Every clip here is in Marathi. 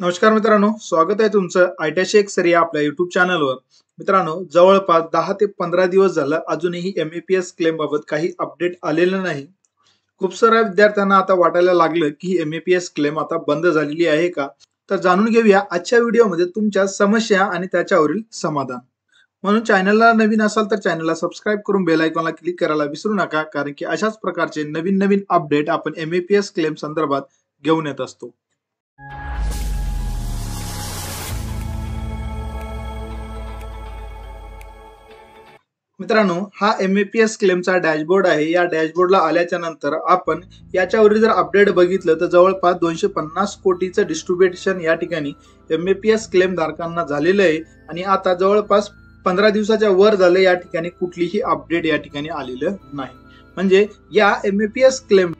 नमस्कार मित्रांनो, स्वागत आहे तुमचं आयटीआयची एक सरी आपल्या युट्यूब चॅनलवर. मित्रांनो, जवळपास 10 ते 15 दिवस झालं अजूनही एमएपीएस क्लेम बाबत काही अपडेट आलेलं नाही. खूप साऱ्या विद्यार्थ्यांना आता वाटायला लागलं की एमएपीएस क्लेम आता बंद झालेली आहे का? तर जाणून घेऊया आजच्या व्हिडिओमध्ये तुमच्या समस्या आणि त्याच्यावरील समाधान. म्हणून चॅनलला नवीन असाल तर चॅनलला सबस्क्राईब करून बेल आयकॉनला क्लिक करायला विसरू नका, कारण की अशाच प्रकारचे नवीन नवीन अपडेट आपण एमएपीएस क्लेम संदर्भात घेऊन येत असतो. मित्रांनो, हा एमएपीएस क्लेमचा डॅशबोर्ड आहे. या डॅशबोर्डला आल्याच्या नंतर आपण याच्यावरील जर अपडेट बघितलं तर जवळपास 250 कोटीचं डिस्ट्रीब्युशन या ठिकाणी एमएपीएस क्लेम धारकांना झालेलं आहे आणि आता जवळपास 15 दिवसाच्या वर झालं या ठिकाणी कुठलीही अपडेट या ठिकाणी आलेलं नाही. म्हणजे या एमएपीएस क्लेम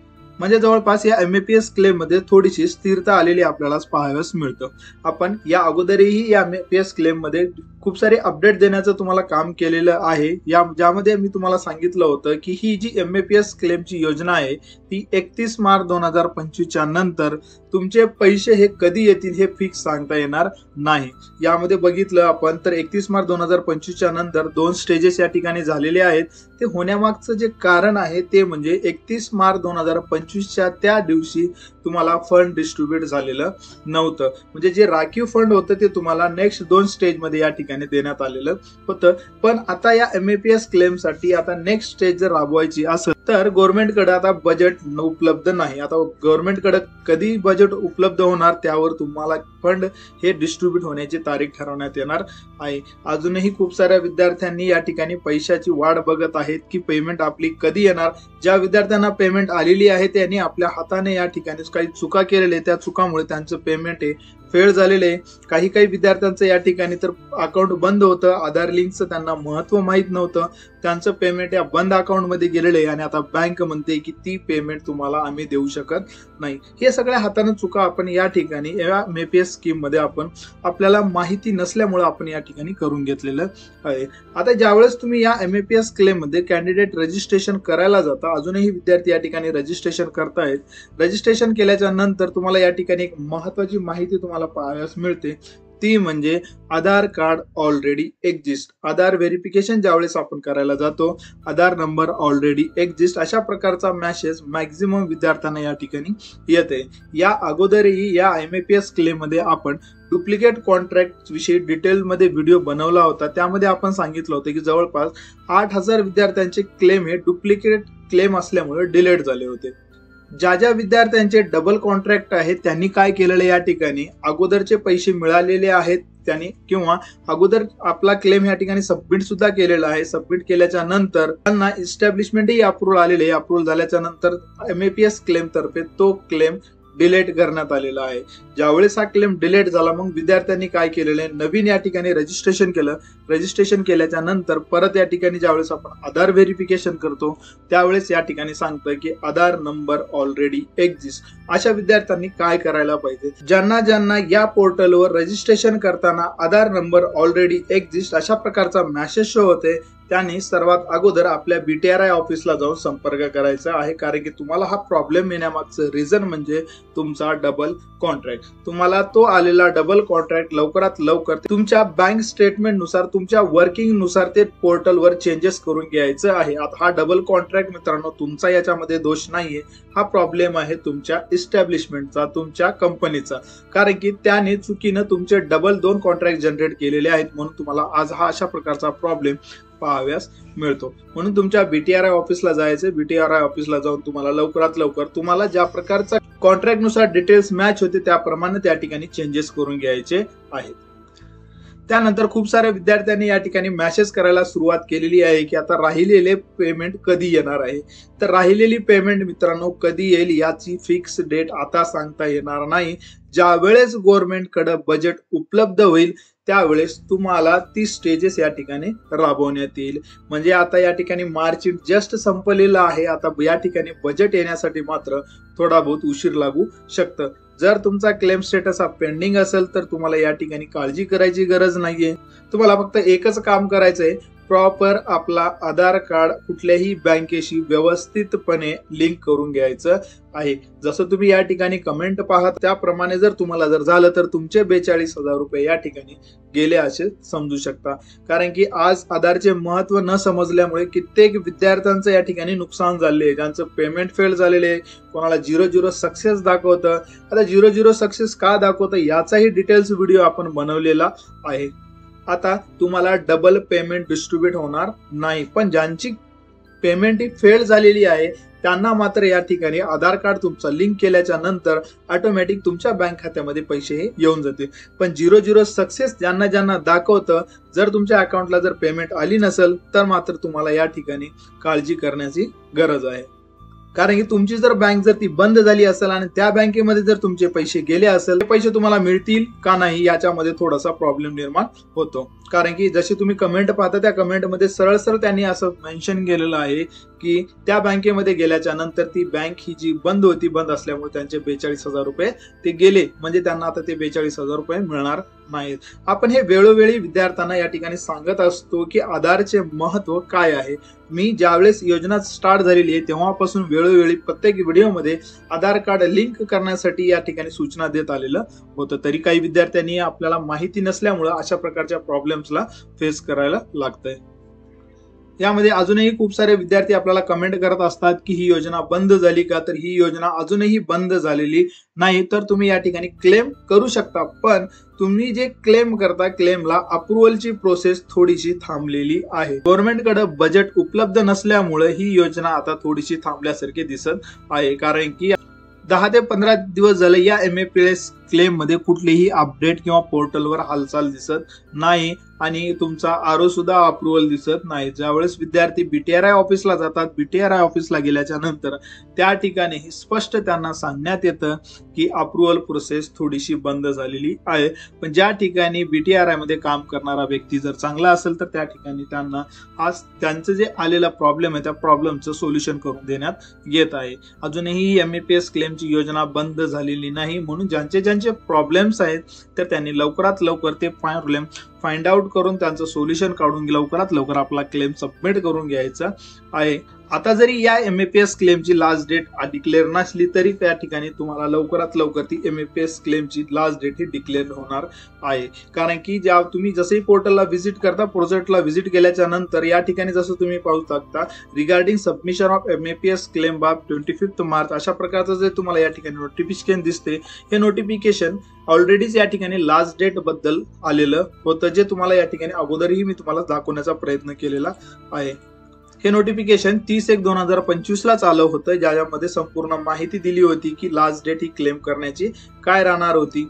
जवळपास या एमएपीएस क्लेम मध्ये थोडीशी स्थिरता आलेली आपल्याला पाहावयास मिळतं. आपण या अगोदरही या एमएपीएस क्लेम मध्ये खूप सारे अपडेट देण्याचं तुम्हाला काम केलेलं आहे. ज्यामध्ये मी तुम्हाला सांगितलं होतं की ही जी एमएपीएस क्लेमची योजना आहे ती 31 मार्च 2025 च्या नंतर तुमचे पैसे हे कधी येतील हे फिक्स सांगता येणार नाही. यामध्ये बघितलं आपण तर 31 मार्च 2025 च्या नंतर 2 स्टेजेस या ठिकाणी झालेले आहेत. ते होण्यामागचं जे कारण आहे ते म्हणजे 31 मार्च 2025 च्या त्या दिवशी तुम्हाला फंड डिस्ट्रीब्यूट झालेलं नव्हतं. म्हणजे जे राखीव फंड होतं ते तुम्हाला नेक्स्ट 2 स्टेज मध्ये या ठिकाणी देण्यात आलेलं होतं. पण आता या एमएपीएस क्लेम साठी आता नेक्स्ट स्टेज जर राबवायची असेल तर गव्हर्नमेंटकडे आता बजेट उपलब्ध नाही. आता गव्हर्नमेंटकडे कधी बजेट उपलब्ध होणार त्यावर तुम्हाला फंड हे डिस्ट्रीब्यूट होण्याची तारीख ठरवण्यात येणार आहे. अजूनही खूप साऱ्या विद्यार्थ्यांनी या ठिकाणी पैशाची वाट बघत आहेत की पेमेंट आपली कधी येणार. ज्या विद्यार्थ्यांना पेमेंट आलेली आहे त्यांनी आपल्या हाताने या ठिकाणी काही चुका केलेल्या, त्या चुकामुळे त्यांचं पेमेंट हे फेल झालेले आहे. काही विद्यार्थ्यांचं या ठिकाणी तर अकाउंट बंद होतं. आधार लिंकचं त्यांना महत्व माहीत नव्हतं. त्यांचं पेमेंट या बंद अकाउंट मध्ये गेलेलं आहे आणि आता बँक म्हणते की ती पेमेंट तुम्हाला आम्ही देऊ शकत नाही. हे सगळ्या हाताने चुका आपण या ठिकाणी या एमएपीएस स्कीम मध्ये आपण आपल्याला माहिती नसल्यामुळे आपण या ठिकाणी करून घेतलेलं आहे. आता ज्यावेळेस तुम्ही या एमएपीएस क्लेम मध्ये कॅन्डिडेट रजिस्ट्रेशन करायला जाता, अजूनही विद्यार्थी या ठिकाणी रजिस्ट्रेशन करतायत. रजिस्ट्रेशन केल्याच्या नंतर तुम्हाला या ठिकाणी एक महत्वाची माहिती तुम्हाला पाहायला मिळते. ती म्हणजे आधार कार्ड ऑलरेडी एक्झिस्ट. आधार व्हेरिफिकेशन ज्यावेळेस आपण करायला जातो, आधार नंबर ऑलरेडी एक्झिस्ट अशा प्रकारचा मेसेज मॅक्झिमम विद्यार्थ्यांना या ठिकाणी येते. या अगोदरही या एमएपीएस क्लेम मध्ये आपण डुप्लिकेट कॉन्ट्रॅक्ट विषयी डिटेल मध्ये व्हिडिओ बनवला होता. त्यामध्ये आपण सांगितलं होतं की जवळपास 8000 विद्यार्थ्यांचे क्लेम हे डुप्लिकेट क्लेम असल्यामुळे डिलीट झाले होते. ज्या विद्यार्थ्यांचे डबल कॉन्ट्रॅक्ट आहेत त्यांनी काय केलेलं या ठिकाणी अगोदरचे पैसे मिळालेले आहेत त्यांनी किंवा अगोदर आपला क्लेम या ठिकाणी सबमिट सुद्धा केलेला आहे. सबमिट केल्याच्या नंतर त्यांना इस्टॅब्लिशमेंटही अप्रूव्हल आलेले आहे. अप्रूव्हल झाल्याच्या नंतर एमएपीएस क्लेम तर्फे तो क्लेम डिलीट करण्यात आलेला आहे. ज्यावेळेस हा क्लेम डिलीट झाला मग विद्यार्थ्यांनी काय केलेलं आहे, नवीन या ठिकाणी रजिस्ट्रेशन केलं. रजिस्ट्रेशन केल्याच्या नंतर परत या ठिकाणी ज्यावेळेस आपण आधार व्हेरिफिकेशन करतो त्यावेळेस या ठिकाणी सांगतं की आधार नंबर ऑलरेडी एक्झिस्ट. अशा विद्यार्थ्यांनी काय करायला पाहिजे, ज्यांना या पोर्टलवर रजिस्ट्रेशन करताना आधार नंबर ऑलरेडी एक्झिस्ट अशा प्रकारचा मेसेज शो होते, त्यांनी सर्वात अगोदर आपल्या बीटीआरआय ऑफिसला जाऊन संपर्क करायचा आहे. कारण की तुम्हाला हा प्रॉब्लेम येण्यामागचं रिझन म्हणजे तुमचा डबल कॉन्ट्रॅक्ट. तुम्हाला तो आलेला डबल कॉन्ट्रॅक्ट लवकरात लवकर तुमच्या बँक स्टेटमेंट नुसार तुमच्या वर्किंग नुसार ते पोर्टलवर चेंजेस करून घ्यायचं आहे. आता हा डबल कॉन्ट्रॅक्ट मित्रांनो तुमचा याच्यामध्ये दोष नाहीये. हा प्रॉब्लेम आहे तुमच्या इस्टॅब्लिशमेंटचा, तुमच्या कंपनीचा. कारण की त्याने चुकीनं तुमचे डबल 2 कॉन्ट्रॅक्ट जनरेट केलेले आहेत म्हणून तुम्हाला आज हा अशा प्रकारचा प्रॉब्लेम पाहाव्यास मिळतो. म्हणून तुमच्या बीटीआरआय ऑफिसला जायचं. बीटीआरआय ऑफिसला जाऊन तुम्हाला लवकरात लवकर तुम्हाला ज्या प्रकारचा कॉन्ट्रॅक्ट नुसार डिटेल्स मॅच होते त्याप्रमाणे त्या ठिकाणी चेंजेस करून घ्यायचे आहेत. त्यानंतर खूप साऱ्या विद्यार्थ्यांनी या ठिकाणी मेसेज करायला सुरुवात केलेली आहे की आता राहिलेले पेमेंट कधी येणार आहे. तर राहिलेली पेमेंट मित्रांनो कधी येईल याची फिक्स डेट आता सांगता येणार नाही. ज्यावेळेस गव्हर्नमेंटकडे बजेट उपलब्ध होईल त्यावेळेस तुम्हाला ती स्टेजेस या ठिकाणी राबवण्यात येईल. म्हणजे आता या ठिकाणी मार्च जस्ट संपलेला आहे. आता या ठिकाणी बजेट येण्यासाठी मात्र थोडा बहुत उशीर लागू शकतं. जर तुमचा क्लेम स्टेटस हा पेंडिंग असेल तर तुम्हाला या ठिकाणी काळजी करायची गरज नाहीये. तुम्हाला फक्त एकच काम करायचंय, प्रॉपर आपला आधार कार्ड कुठल्याही बँकेशी व्यवस्थितपणे लिंक करून घ्यायचं आहे। जसं तुम्ही या ठिकाणी कमेंट पाहत त्याप्रमाणे जर तुम्हाला झालं तर तुमचे 42,000 रुपये या ठिकाणी गेले असे समजू शकता। कारण की आज आधारचे महत्व न समजल्यामुळे कित्येक विद्यार्थ्यांचं या ठिकाणी नुकसान झाले आहे, ज्यांचं पेमेंट फेल झालेले आहे, कोणाला 0 सक्सेस दाखवतं। आता 0 सक्सेस का दाखवतं याचाही डिटेल्स व्हिडिओ आपण बनवलेला आहे। आता तुम्हाला डबल पेमेंट डिस्ट्रीब्यूट होणार नाही, पण ज्यांची पेमेंट ही फेल झालेली आहे त्यांना मात्र या ठिकाणी आधार कार्ड तुमचा लिंक केल्याच्या नंतर ऑटोमॅटिक तुमच्या बँक खात्यामध्ये पैसे हे येऊन जातील। पण 0 सक्सेस ज्यांना दाखवतं, जर तुमच्या अकाउंटला जर पेमेंट आली नसेल तर मात्र तुम्हाला या ठिकाणी काळजी करण्याची गरज आहे। कारण की तुमची जर बँक ती बंद झाली असेल आणि त्या बँकेमध्ये जर तुमचे पैसे गेले असेल, ते पैसे तुम्हाला मिळतील का नाही याच्यामध्ये थोडासा प्रॉब्लेम निर्माण होतो। कारण की जशी तुम्ही कमेंट पाहता त्या कमेंटमध्ये सरळ त्यांनी असं मेन्शन केलेलं आहे की त्या बँकेमध्ये गेल्याच्या नंतर ती बँक ही जी बंद होती, बंद असल्यामुळे त्यांचे 42,000 रुपये ते गेले, म्हणजे त्यांना आता ते 42,000 रुपये मिळणार नाहीत। आपण हे वेळोवेळी विद्यार्थ्यांना या ठिकाणी सांगत असतो की आधारचे महत्व काय आहे। मी ज्यावेळेस योजना स्टार्ट झालेली आहे तेव्हापासून वेळोवेळी प्रत्येक व्हिडिओमध्ये आधार कार्ड लिंक करण्यासाठी या ठिकाणी सूचना देत आलेलं होतं। तरी काही विद्यार्थ्यांनी आपल्याला माहिती नसल्यामुळे अशा प्रकारच्या प्रॉब्लेम्सला फेस करायला लागतंय। यामध्ये अजूनही खूप सारे विद्यार्थी आपल्याला कमेंट करत असतात की ही योजना बंद झाली का, तर ही योजना अजूनही बंद झालेली नाही। तर तुम्ही या ठिकाणी क्लेम करू शकता, पण तुम्ही जे क्लेम करता क्लेमला अप्रुव्हलची प्रोसेस थोडीशी थांबलेली आहे। गव्हर्नमेंटकडे बजेट उपलब्ध नसल्यामुळे ही योजना आता थोडीशी थांबल्यासारखी दिसत आहे। कारण की 10 ते 15 दिवस झाले या MAPS क्लेम मध्ये कुठलीही अपडेट किंवा पोर्टलवर हालचाल दिसत नाही आणि तुमचा आरओ सुद्धा अप्रुव्हल दिसत नाही। ज्यावेळेस विद्यार्थी BTRI ऑफिसला जातात, BTRI ऑफिसला गेल्याच्या नंतर त्या ठिकाणी स्पष्ट त्यांना सांगण्यात येतं की अप्रुव्हल प्रोसेस थोडीशी बंद झालेली आहे। पण ज्या ठिकाणी BTRI मध्ये काम करणारा व्यक्ती जर चांगला असेल तर त्या ठिकाणी त्यांना आज त्यांचं जे आलेला प्रॉब्लेम आहे त्या प्रॉब्लेमचं सोल्युशन करून देण्यात येत आहे। अजूनही MAPS क्लेमची योजना बंद झालेली नाही, म्हणून ज्यांचे प्रॉब्लेम्स आहेत तर त्यांनी लवकरात लवकर ते प्रॉब्लेम फाइंड आउट करून त्यांचं सोल्युशन काढून लवकरात लवकर आपला क्लेम सबमिट करून घ्यायचा आहे। आता जरी या MAPS क्लेमची लास्ट डेट डिक्लेअर नसली तरी त्या ठिकाणी तुम्हाला लवकरात लवकर ती MAPS क्लेमची लास्ट डेट ही डिक्लेअर होणार आहे। कारण की ज्या तुम्ही जसंही पोर्टलला व्हिजिट करता, प्रोजेक्टला व्हिजिट केल्याच्या नंतर या ठिकाणी जसं तुम्ही पाहू शकता regarding submission of MAPS claim bye 25 March अशा प्रकारचं जे तुम्हाला या ठिकाणी नोटिफिकेशन दिसते, हे नोटिफिकेशन ऑलरेडीच या ठिकाणी लास्ट डेट बद्दल आलेलं होतं, जे तुम्हाला या ठिकाणी अगोदरही मी तुम्हाला दाखवण्याचा प्रयत्न केलेला आहे। हे नोटिफिकेशन 30/1/2025 ला आलं होतं, ज्यामध्ये संपूर्ण माहिती दिली होती की लास्ट डेट ही क्लेम करण्याची काय राहणार होती।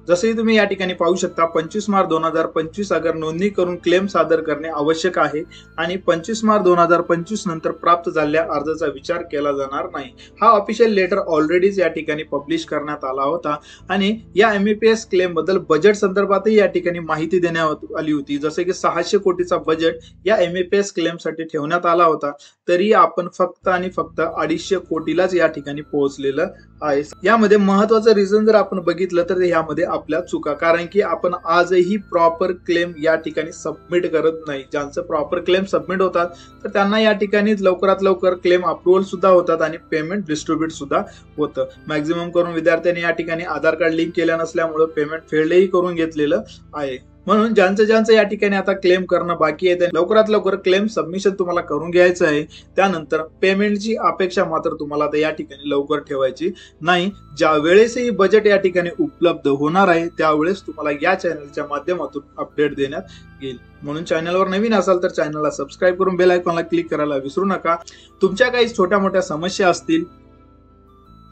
जसंही तुम्ही या ठिकाणी पाहू शकता 25 मार्च 2025 अगर नोंदणी करून क्लेम सादर करणे आवश्यक आहे आणि 25 मार्च 2025 नंतर प्राप्त झालेल्या अर्जाचा विचार केला जाणार नाही। हा ऑफिशियल लेटर ऑलरेडीच या ठिकाणी पब्लिश करण्यात आला होता आणि या MAPS क्लेम बद्दल बजेट संदर्भातही या ठिकाणी माहिती देण्यात आली होती। जसे की 600 कोटीचा बजेट या MAPS क्लेम साठी ठेवण्यात आला होता, तरी आपण फक्त आणि फक्त 250 कोटीलाच या ठिकाणी पोहोचलेलं आहे। यामध्ये महत्वाचं रिझन जर आपण बघितलं तर यामध्ये आपल्या चुका, कारण की आपण आजही प्रॉपर क्लेम या ठिकाणी सबमिट करत नाही। ज्यांचं प्रॉपर क्लेम सबमिट होतात तर त्यांना या ठिकाणी लवकरात लवकर क्लेम अप्रुव्हल सुद्धा होतात आणि पेमेंट डिस्ट्रीब्यूट सुद्धा होतं। मॅक्झिमम करून विद्यार्थ्यांनी या ठिकाणी आधार कार्ड लिंक केल्या नसल्यामुळे पेमेंट फेलही करून घेतलेलं आहे। म्हणून ज्यांचं या ठिकाणी आता क्लेम करणं बाकी आहे लवकरात लवकर क्लेम सबमिशन तुम्हाला करून घ्यायचं आहे। त्यानंतर पेमेंटची अपेक्षा मात्र तुम्हाला आता या ठिकाणी लवकर ठेवायची नाही। ज्या वेळेसही बजेट या ठिकाणी उपलब्ध होणार आहे त्यावेळेस तुम्हाला या चॅनलच्या माध्यमातून अपडेट देण्यात येईल। म्हणून चॅनलवर नवीन असाल तर चॅनलला सबस्क्राईब करून बेल आयकॉनला क्लिक करायला विसरू नका। तुमच्या काही छोट्या मोठ्या समस्या असतील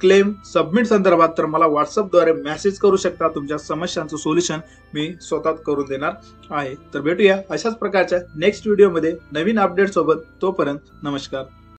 क्लेम सबमिट संदर्भात तर मला व्हॉट्सअपद्वारे मेसेज करू शकता। तुमच्या समस्यांचं सोल्युशन मी स्वतः करून देणार आहे। तर भेटूया अशाच प्रकारच्या नेक्स्ट व्हिडिओमध्ये नवीन अपडेट सोबत। तोपर्यंत नमस्कार।